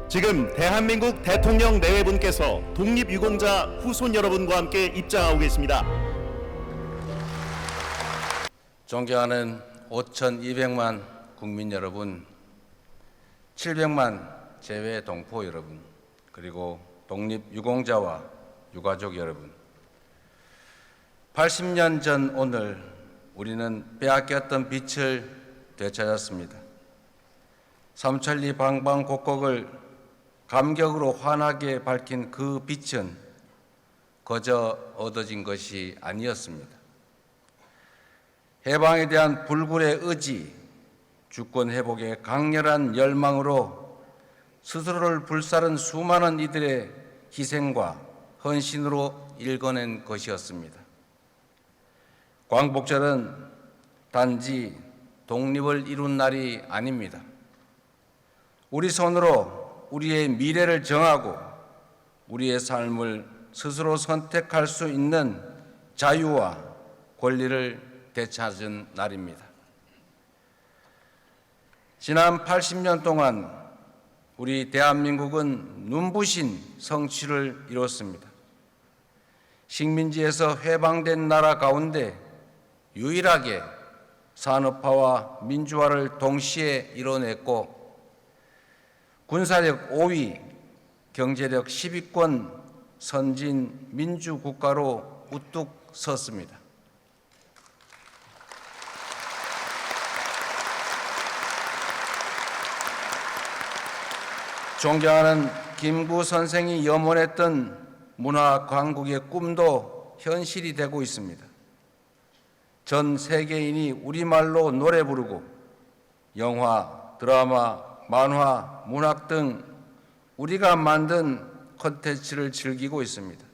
지금 대한민국 대통령 내외분께서 독립유공자 후손 여러분과 함께 입장하고 계십니다. 존경하는 5,200만 국민 여러분, 700만 재외 동포 여러분, 그리고 독립유공자와 유가족 여러분, 80년 전 오늘 우리는 빼앗겼던 빛을 되찾았습니다. 삼천리 방방곡곡을 감격으로 환하게 밝힌 그 빛은 거저 얻어진 것이 아니었습니다. 해방에 대한 불굴의 의지, 주권 회복의 강렬한 열망으로 스스로를 불사른 수많은 이들의 희생과 헌신으로 일궈낸 것이었습니다. 광복절은 단지 독립을 이룬 날이 아닙니다. 우리 손으로 우리의 미래를 정하고 우리의 삶을 스스로 선택할 수 있는 자유와 권리를 되찾은 날입니다. 지난 80년 동안 우리 대한민국은 눈부신 성취를 이뤘습니다. 식민지에서 해방된 나라 가운데 유일하게 산업화와 민주화를 동시에 이뤄냈고 군사력 5위, 경제력 10위권 선진 민주국가로 우뚝 섰습니다. 존경하는 김구 선생이 염원했던 문화 강국의 꿈도 현실이 되고 있습니다. 전 세계인이 우리말로 노래 부르고 영화, 드라마, 만화, 문학 등 우리가 만든 콘텐츠를 즐기고 있습니다.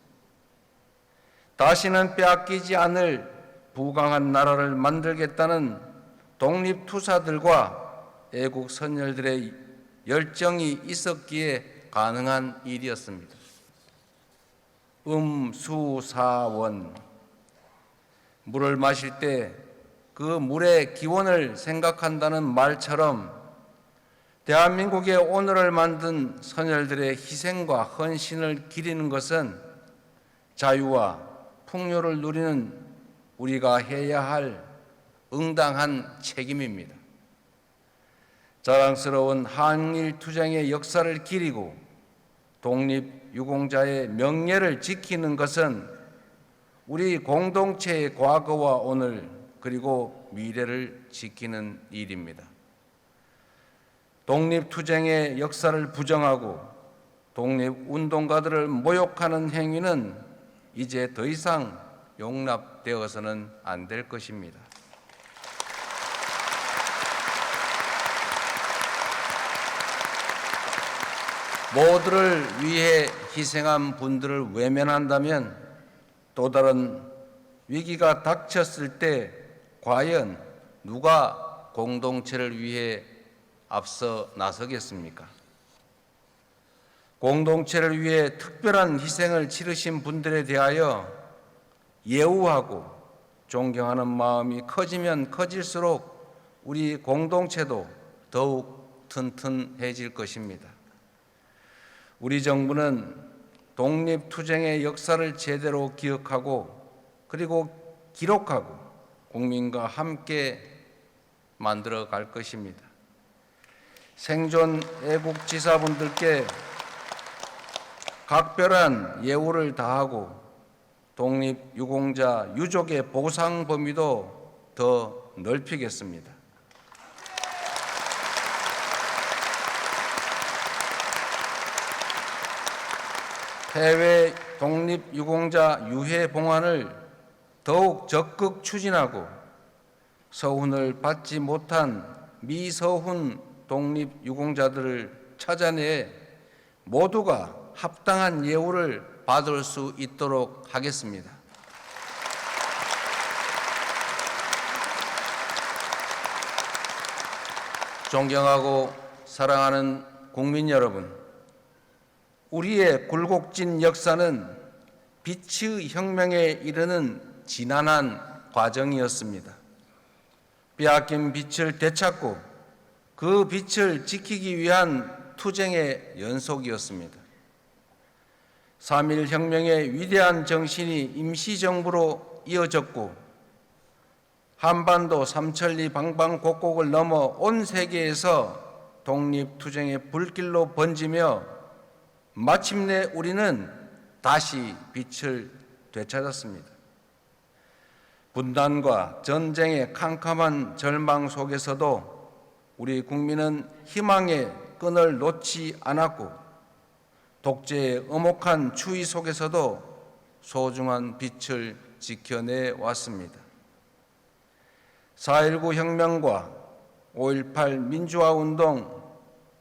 다시는 빼앗기지 않을 부강한 나라를 만들겠다는 독립투사들과 애국 선열들의 열정이 있었기에 가능한 일이었습니다. 수사원, 물을 마실 때 그 물의 기원을 생각한다는 말처럼 대한민국의 오늘을 만든 선열들의 희생과 헌신을 기리는 것은 자유와 풍요를 누리는 우리가 해야 할 응당한 책임입니다. 자랑스러운 한일투쟁의 역사를 기리고 독립유공자의 명예를 지키는 것은 우리 공동체의 과거와 오늘 그리고 미래를 지키는 일입니다. 독립투쟁의 역사를 부정하고 독립운동가들을 모욕하는 행위는 이제 더 이상 용납되어서는 안 될 것입니다. 모두를 위해 희생한 분들을 외면한다면 또 다른 위기가 닥쳤을 때 과연 누가 공동체를 위해 앞서 나서겠습니까? 공동체를 위해 특별한 희생을 치르신 분들에 대하여 예우하고 존경하는 마음이 커지면 커질수록 우리 공동체도 더욱 튼튼해질 것입니다. 우리 정부는 독립투쟁의 역사를 제대로 기억하고 그리고 기록하고 국민과 함께 만들어 갈 것입니다. 생존 애국지사분들께 각별한 예우를 다하고 독립유공자 유족의 보상 범위도 더 넓히겠습니다. 해외 독립유공자 유해 봉환을 더욱 적극 추진하고 서훈을 받지 못한 미서훈 독립유공자들을 찾아내 모두가 합당한 예우를 받을 수 있도록 하겠습니다. 존경하고 사랑하는 국민 여러분, 우리의 굴곡진 역사는 빛의 혁명에 이르는 지난한 과정이었습니다. 빼앗긴 빛을 되찾고 그 빛을 지키기 위한 투쟁의 연속이었습니다. 3.1 혁명의 위대한 정신이 임시정부로 이어졌고 한반도 삼천리 방방곡곡을 넘어 온 세계에서 독립투쟁의 불길로 번지며 마침내 우리는 다시 빛을 되찾았습니다. 분단과 전쟁의 캄캄한 절망 속에서도 우리 국민은 희망의 끈을 놓지 않았고 독재의 엄혹한 추위 속에서도 소중한 빛을 지켜내 왔습니다. 4.19 혁명과 5.18 민주화운동,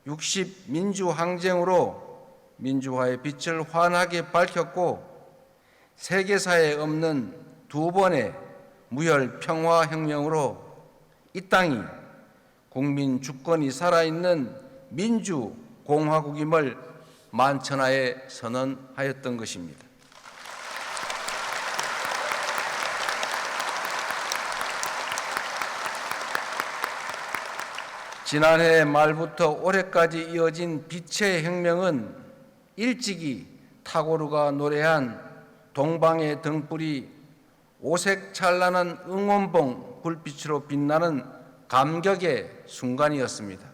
60 민주항쟁으로 민주화의 빛을 환하게 밝혔고 세계사에 없는 두 번의 무혈 평화혁명으로 이 땅이 국민 주권이 살아있는 민주공화국임을 만천하에 선언하였던 것입니다. 지난해 말부터 올해까지 이어진 빛의 혁명은 일찍이 타고르가 노래한 동방의 등불이 오색 찬란한 응원봉 불빛으로 빛나는 감격의 순간이었습니다.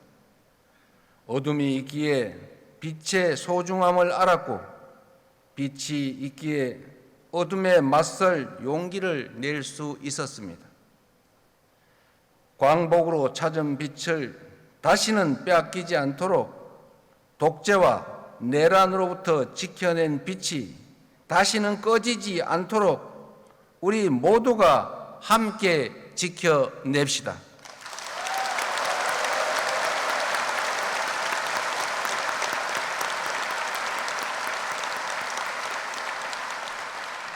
어둠이 있기에 빛의 소중함을 알았고 빛이 있기에 어둠에 맞설 용기를 낼 수 있었습니다. 광복으로 찾은 빛을 다시는 빼앗기지 않도록 독재와 내란으로부터 지켜낸 빛이 다시는 꺼지지 않도록 우리 모두가 함께 지켜냅시다.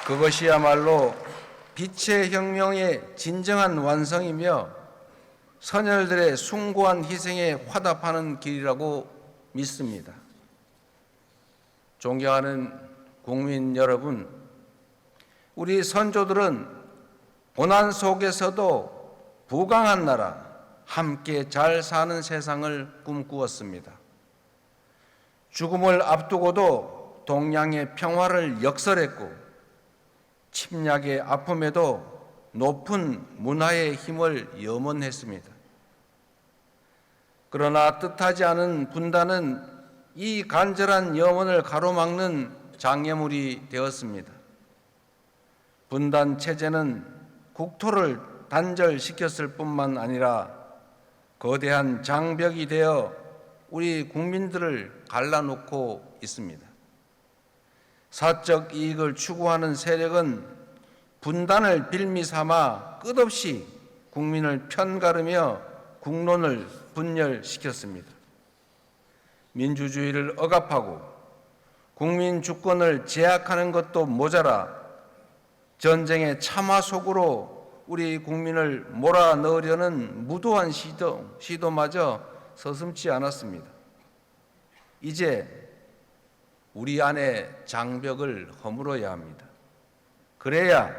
그것이야말로 빛의 혁명의 진정한 완성이며 선열들의 숭고한 희생에 화답하는 길이라고 믿습니다. 존경하는 국민 여러분, 우리 선조들은 고난 속에서도 부강한 나라, 함께 잘 사는 세상을 꿈꾸었습니다. 죽음을 앞두고도 동양의 평화를 역설했고 침략의 아픔에도 높은 문화의 힘을 염원했습니다. 그러나 뜻하지 않은 분단은 이 간절한 염원을 가로막는 장애물이 되었습니다. 분단 체제는 국토를 단절시켰을 뿐만 아니라 거대한 장벽이 되어 우리 국민들을 갈라놓고 있습니다. 사적 이익을 추구하는 세력은 분단을 빌미 삼아 끝없이 국민을 편가르며 국론을 분열시켰습니다. 민주주의를 억압하고 국민 주권을 제약하는 것도 모자라 전쟁의 참화 속으로 우리 국민을 몰아넣으려는 무도한 시도마저 서슴지 않았습니다. 이제 우리 안에 장벽을 허물어야 합니다. 그래야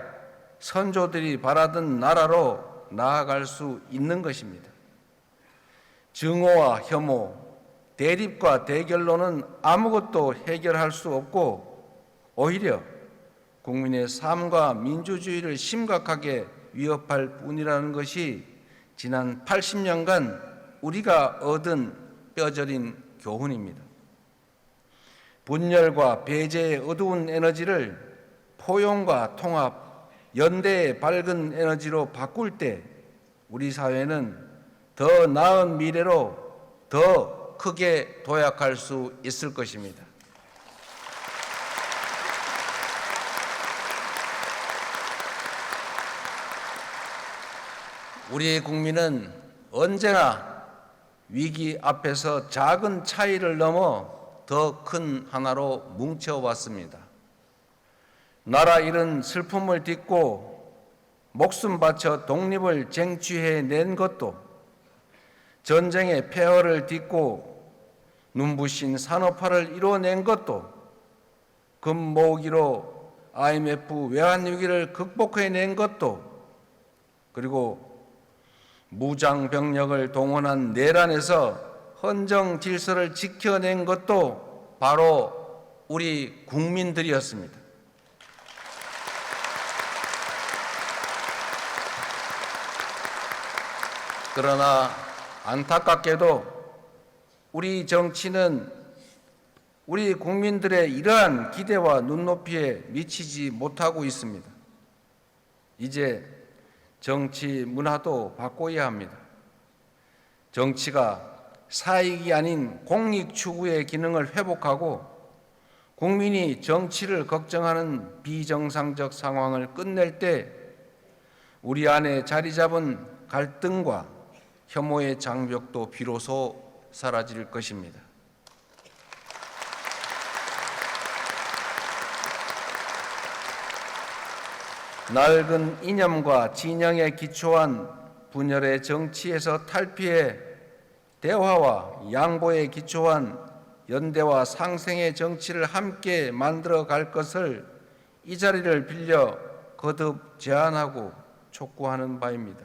선조들이 바라던 나라로 나아갈 수 있는 것입니다. 증오와 혐오, 대립과 대결로는 아무것도 해결할 수 없고 오히려 국민의 삶과 민주주의를 심각하게 위협할 뿐이라는 것이 지난 80년간 우리가 얻은 뼈저린 교훈입니다. 분열과 배제의 어두운 에너지를 포용과 통합, 연대의 밝은 에너지로 바꿀 때 우리 사회는 더 나은 미래로 더 크게 도약할 수 있을 것입니다. 우리 국민은 언제나 위기 앞에서 작은 차이를 넘어 더 큰 하나로 뭉쳐왔습니다. 나라 잃은 슬픔을 딛고 목숨 바쳐 독립을 쟁취해낸 것도, 전쟁의 폐허를 딛고 눈부신 산업화를 이뤄낸 것도, 금모으기로 IMF 외환위기를 극복해낸 것도, 그리고 무장병력을 동원한 내란에서 헌정 질서를 지켜낸 것도 바로 우리 국민들이었습니다. 그러나 안타깝게도 우리 정치는 우리 국민들의 이러한 기대와 눈높이에 미치지 못하고 있습니다. 이제 정치 문화도 바꿔야 합니다. 정치가 사익이 아닌 공익 추구의 기능을 회복하고 국민이 정치를 걱정하는 비정상적 상황을 끝낼 때 우리 안에 자리 잡은 갈등과 혐오의 장벽도 비로소 사라질 것입니다. 낡은 이념과 진영에 기초한 분열의 정치에서 탈피해 대화와 양보에 기초한 연대와 상생의 정치를 함께 만들어 갈 것을 이 자리를 빌려 거듭 제안하고 촉구하는 바입니다.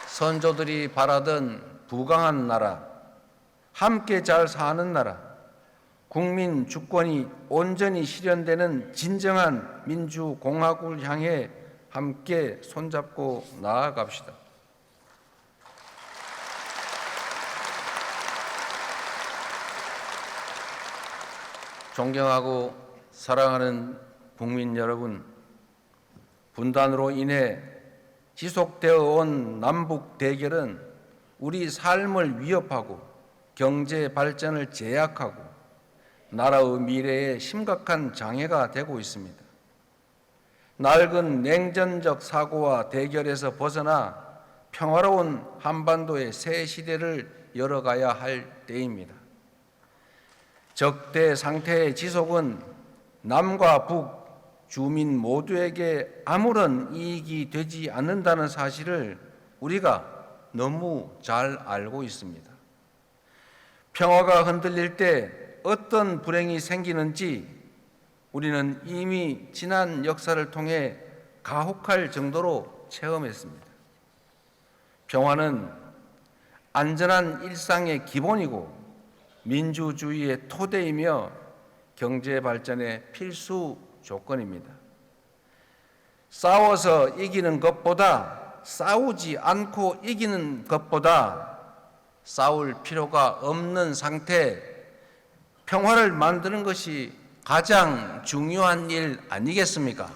선조들이 바라던 부강한 나라, 함께 잘 사는 나라, 국민 주권이 온전히 실현되는 진정한 민주공화국을 향해 함께 손잡고 나아갑시다. 존경하고 사랑하는 국민 여러분, 분단으로 인해 지속되어 온 남북 대결은 우리 삶을 위협하고 경제 발전을 제약하고 나라의 미래에 심각한 장애가 되고 있습니다. 낡은 냉전적 사고와 대결에서 벗어나 평화로운 한반도의 새 시대를 열어가야 할 때입니다. 적대 상태의 지속은 남과 북, 주민 모두에게 아무런 이익이 되지 않는다는 사실을 우리가 너무 잘 알고 있습니다. 평화가 흔들릴 때 어떤 불행이 생기는지 우리는 이미 지난 역사를 통해 가혹할 정도로 체험했습니다. 평화는 안전한 일상의 기본이고 민주주의의 토대이며 경제 발전의 필수 조건입니다. 싸워서 이기는 것보다 싸우지 않고 이기는 것보다 싸울 필요가 없는 상태, 평화를 만드는 것이 가장 중요한 일 아니겠습니까?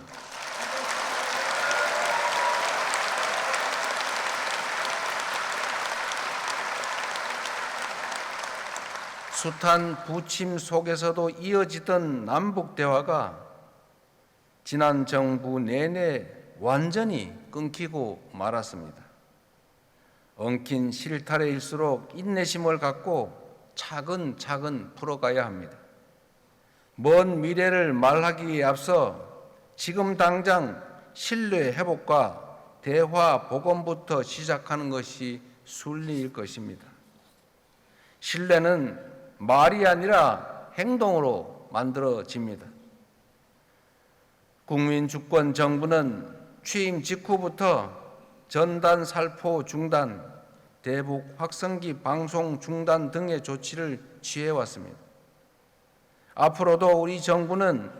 숱한 부침 속에서도 이어지던 남북 대화가 지난 정부 내내 완전히 끊기고 말았습니다. 엉킨 실타래일수록 인내심을 갖고 차근차근 풀어가야 합니다. 먼 미래를 말하기에 앞서 지금 당장 신뢰 회복과 대화 복원부터 시작하는 것이 순리일 것입니다. 신뢰는 말이 아니라 행동으로 만들어집니다. 국민주권 정부는 취임 직후부터 전단 살포 중단, 대북 확성기 방송 중단 등의 조치를 취해왔습니다. 앞으로도 우리 정부는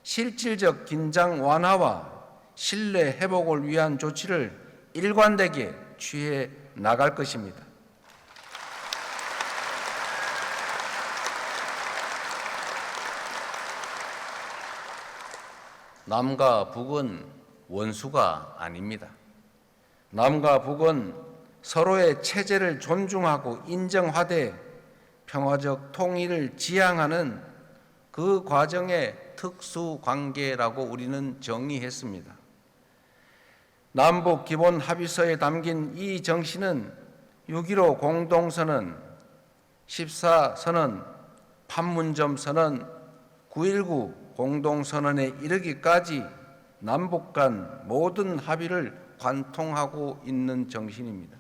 실질적 긴장 완화와 신뢰 회복을 위한 조치를 일관되게 취해 나갈 것입니다. 남과 북은 원수가 아닙니다. 남과 북은 서로의 체제를 존중하고 인정하되 평화적 통일을 지향하는 그 과정의 특수 관계라고 우리는 정의했습니다. 남북 기본 합의서에 담긴 이 정신은 6.15 공동선언, 14선언, 판문점 선언, 9.19 공동선언에 이르기까지 남북 간 모든 합의를 관통하고 있는 정신입니다.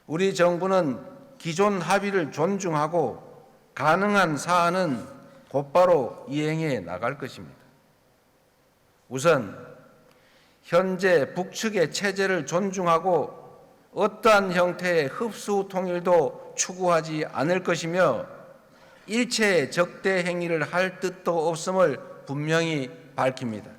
우리 정부는 기존 합의를 존중하고 가능한 사안은 곧바로 이행해 나갈 것입니다. 우선 현재 북측의 체제를 존중하고 어떠한 형태의 흡수 통일도 추구하지 않을 것이며 일체의 적대 행위를 할 뜻도 없음을 분명히 밝힙니다.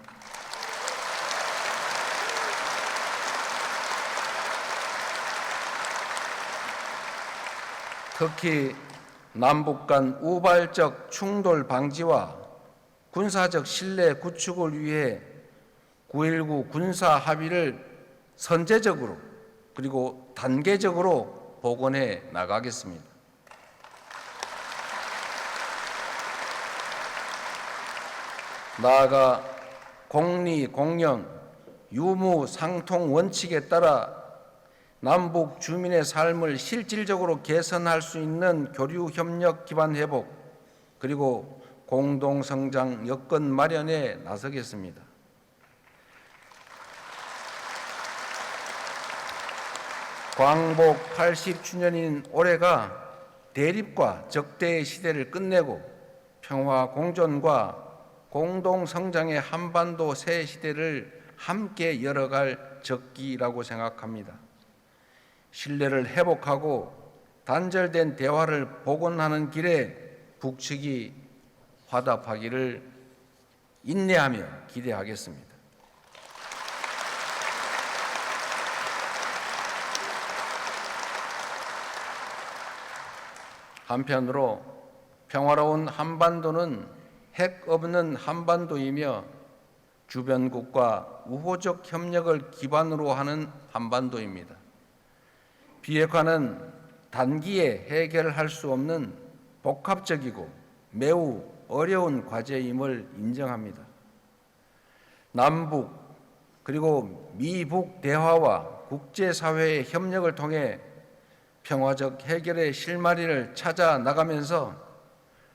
특히 남북 간 우발적 충돌 방지와 군사적 신뢰 구축을 위해 9.19 군사 합의를 선제적으로 그리고 단계적으로 복원해 나가겠습니다. 나아가 공리, 공영, 유무, 상통 원칙에 따라 남북 주민의 삶을 실질적으로 개선할 수 있는 교류 협력 기반 회복 그리고 공동 성장 여건 마련에 나서겠습니다. 광복 80주년인 올해가 대립과 적대의 시대를 끝내고 평화 공존과 공동 성장의 한반도 새 시대를 함께 열어갈 적기라고 생각합니다. 신뢰를 회복하고 단절된 대화를 복원하는 길에 북측이 화답하기를 인내하며 기대하겠습니다. 한편으로 평화로운 한반도는 핵 없는 한반도이며 주변국과 우호적 협력을 기반으로 하는 한반도입니다. 비핵화는 단기에 해결할 수 없는 복합적이고 매우 어려운 과제임을 인정합니다. 남북 그리고 미북 대화와 국제사회의 협력을 통해 평화적 해결의 실마리를 찾아 나가면서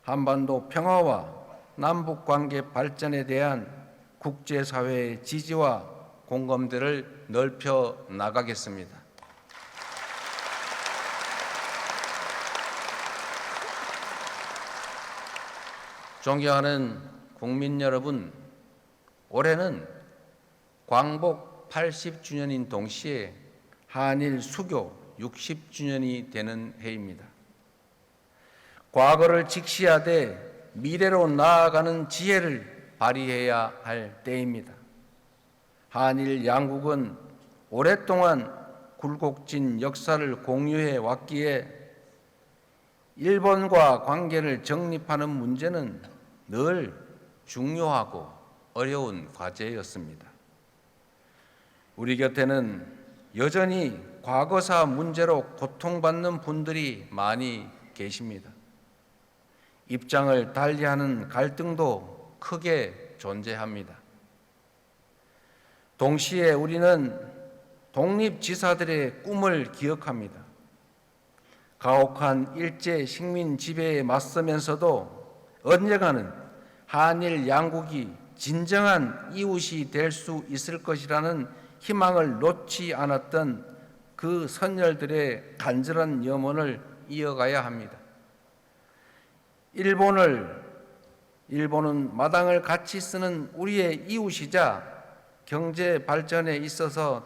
한반도 평화와 남북 관계 발전에 대한 국제사회의 지지와 공감대를 넓혀 나가겠습니다. 존경하는 국민 여러분, 올해는 광복 80주년인 동시에 한일 수교 60주년이 되는 해입니다. 과거를 직시하되 미래로 나아가는 지혜를 발휘해야 할 때입니다. 한일 양국은 오랫동안 굴곡진 역사를 공유해 왔기에 일본과 관계를 정립하는 문제는 늘 중요하고 어려운 과제였습니다. 우리 곁에는 여전히 과거사 문제로 고통받는 분들이 많이 계십니다. 입장을 달리하는 갈등도 크게 존재합니다. 동시에 우리는 독립지사들의 꿈을 기억합니다. 가혹한 일제 식민 지배에 맞서면서도 언젠가는 한일 양국이 진정한 이웃이 될 수 있을 것이라는 희망을 놓지 않았던 그 선열들의 간절한 염원을 이어가야 합니다. 일본은 마당을 같이 쓰는 우리의 이웃이자 경제 발전에 있어서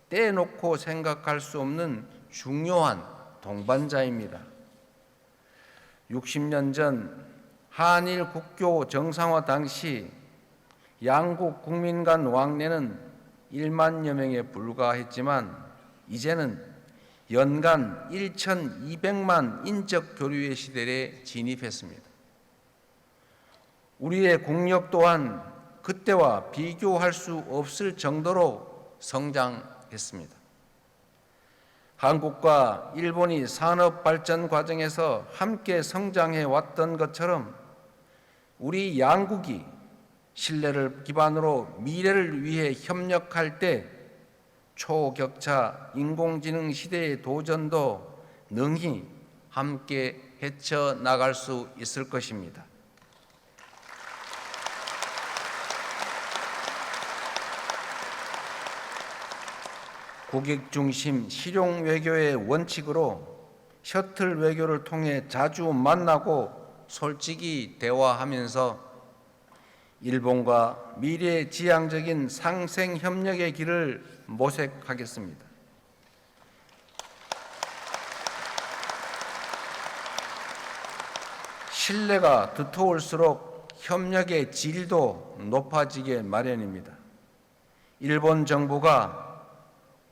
떼놓고 생각할 수 없는 중요한 동반자입니다. 60년 전 한일 국교 정상화 당시 양국 국민 간 왕래는 1만여 명에 불과했지만 이제는 연간 1,200만 인적 교류의 시대에 진입했습니다. 우리의 국력 또한 그때와 비교할 수 없을 정도로 성장했습니다. 한국과 일본이 산업 발전 과정에서 함께 성장해 왔던 것처럼 우리 양국이 신뢰를 기반으로 미래를 위해 협력할 때 초격차 인공지능 시대의 도전도 능히 함께 헤쳐나갈 수 있을 것입니다. 국익 중심 실용 외교의 원칙으로 셔틀 외교를 통해 자주 만나고 솔직히 대화하면서 일본과 미래지향적인 상생협력의 길을 모색하겠습니다. 신뢰가 두터울수록 협력의 질도 높아지게 마련입니다. 일본 정부가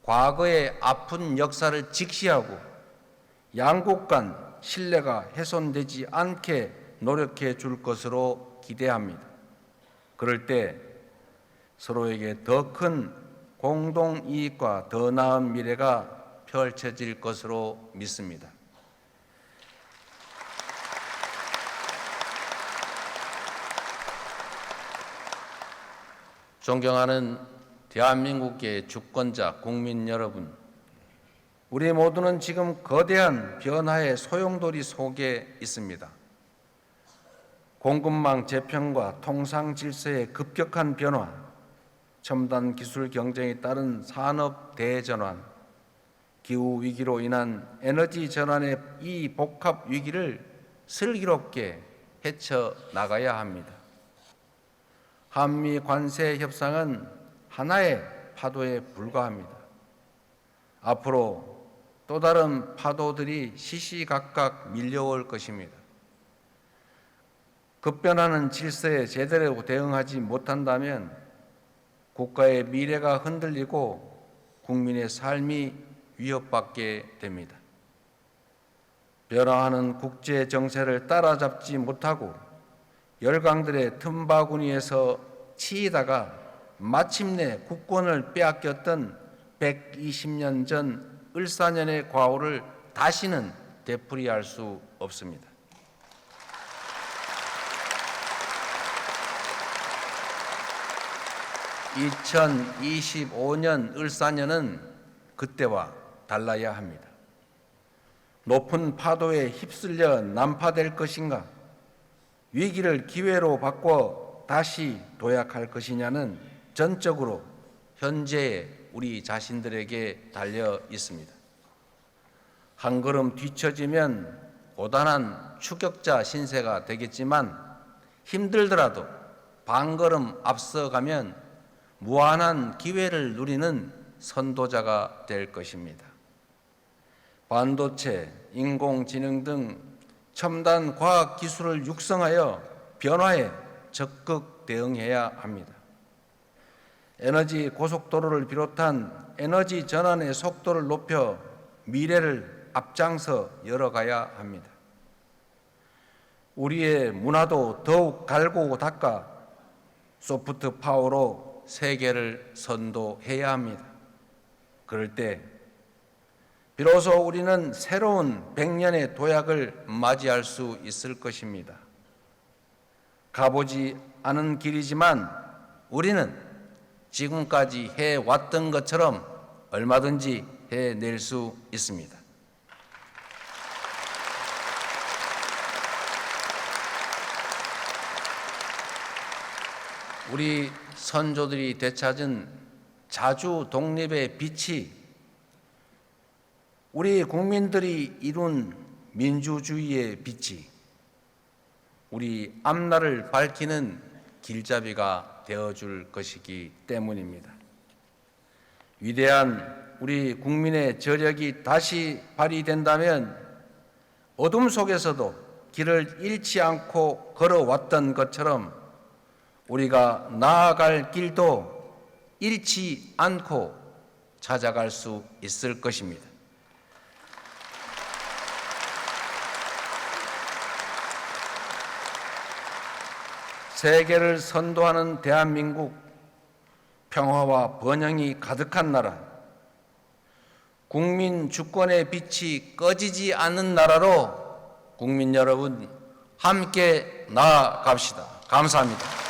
과거의 아픈 역사를 직시하고 양국 간 신뢰가 훼손되지 않게 노력해 줄 것으로 기대합니다. 그럴 때 서로에게 더 큰 공동 이익과 더 나은 미래가 펼쳐질 것으로 믿습니다. 존경하는 대한민국의 주권자 국민 여러분, 우리 모두는 지금 거대한 변화의 소용돌이 속에 있습니다. 공급망 재편과 통상 질서의 급격한 변화, 첨단 기술 경쟁에 따른 산업 대전환, 기후 위기로 인한 에너지 전환의 이 복합 위기를 슬기롭게 헤쳐나가야 합니다. 한미 관세 협상은 하나의 파도에 불과합니다. 앞으로 또 다른 파도들이 시시각각 밀려올 것입니다. 급변하는 질서에 제대로 대응하지 못한다면 국가의 미래가 흔들리고 국민의 삶이 위협받게 됩니다. 변화하는 국제 정세를 따라잡지 못하고 열강들의 틈바구니에서 치이다가 마침내 국권을 빼앗겼던 120년 전 을사년의 과오를 다시는 되풀이할 수 없습니다. (2025년) 을사년은 그때와 달라야 합니다. 높은 파도에 휩쓸려 난파될 것인가? 위기를 기회로 바꿔 다시 도약할 것이냐는 전적으로 현재의 우리 자신들에게 달려 있습니다. 한 걸음 뒤처지면 고단한 추격자 신세가 되겠지만 힘들더라도 반걸음 앞서가면 무한한 기회를 누리는 선도자가 될 것입니다. 반도체, 인공지능 등 첨단 과학 기술을 육성하여 변화에 적극 대응해야 합니다. 에너지 고속도로를 비롯한 에너지 전환의 속도를 높여 미래를 앞장서 열어가야 합니다. 우리의 문화도 더욱 갈고 닦아 소프트 파워로 세계를 선도해야 합니다. 그럴 때 비로소 우리는 새로운 100년의 도약을 맞이할 수 있을 것입니다. 가보지 않은 길이지만 우리는 지금까지 해왔던 것처럼 얼마든지 해낼 수 있습니다. 우리 선조들이 되찾은 자주 독립의 빛이 우리 국민들이 이룬 민주주의의 빛이 우리 앞날을 밝히는 길잡이가 되어줄 것이기 때문입니다. 위대한 우리 국민의 저력이 다시 발휘된다면 어둠 속에서도 길을 잃지 않고 걸어왔던 것처럼 우리가 나아갈 길도 잃지 않고 찾아갈 수 있을 것입니다. 세계를 선도하는 대한민국, 평화와 번영이 가득한 나라, 국민 주권의 빛이 꺼지지 않는 나라로 국민 여러분 함께 나아갑시다. 감사합니다.